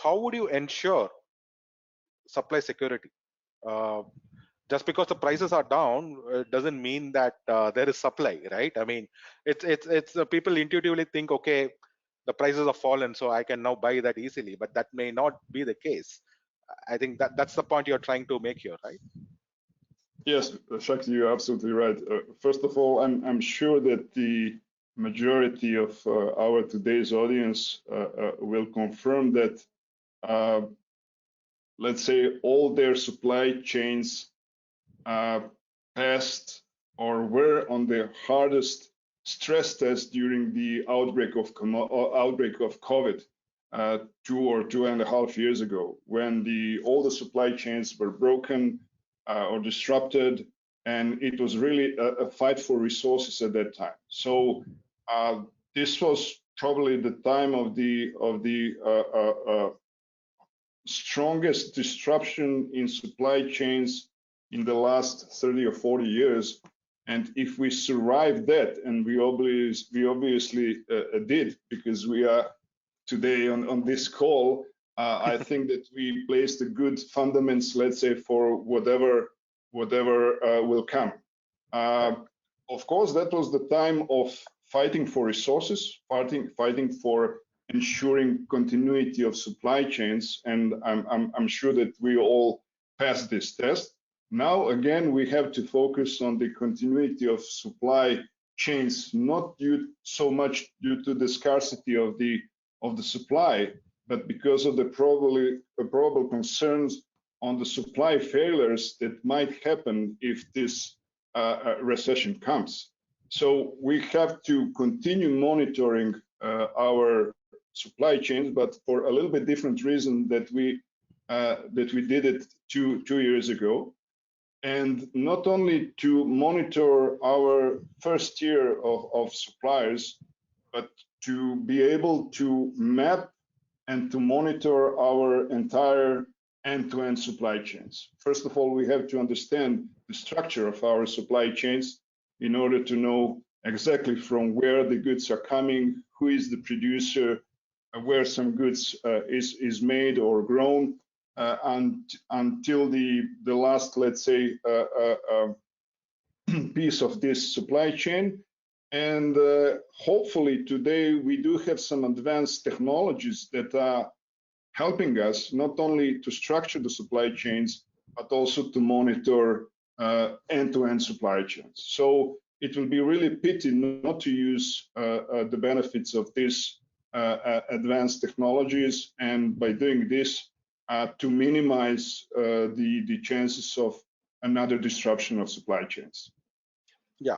how would you ensure supply security? Just because the prices are down doesn't mean that there is supply, right? I mean, it's people intuitively think, okay, the prices have fallen, so I can now buy that easily, but that may not be the case. I think that's the point you're trying to make here, right? Yes, Shakti, you're absolutely right. First of all, I'm sure that the majority of our today's audience will confirm that, let's say, all their supply chains passed or were on the hardest stress test during the outbreak of COVID 2.5 years ago, when all the supply chains were broken or disrupted, and it was really a fight for resources at that time. So this was probably the time of the strongest disruption in supply chains in the last 30 or 40 years. And if we survived that, and we obviously did, because we are today on this call, I think that we placed a good fundamentals, let's say, for whatever will come. Of course, that was the time of fighting for resources, fighting for ensuring continuity of supply chains, and I'm sure that we all passed this test. Now, again, we have to focus on the continuity of supply chains, not so much due to the scarcity of the supply, but because of the probable concerns on the supply failures that might happen if this recession comes. So we have to continue monitoring our supply chains, but for a little bit different reason that we did it two years ago. And not only to monitor our first tier of suppliers, but to be able to map and to monitor our entire end-to-end supply chains. First of all, we have to understand the structure of our supply chains in order to know exactly from where the goods are coming, who is the producer, where some goods is made or grown, and until the last, let's say, piece of this supply chain. And hopefully today we do have some advanced technologies that are helping us not only to structure the supply chains, but also to monitor end-to-end supply chains. So it will be really pity not to use the benefits of these advanced technologies, and by doing this, to minimize the chances of another disruption of supply chains.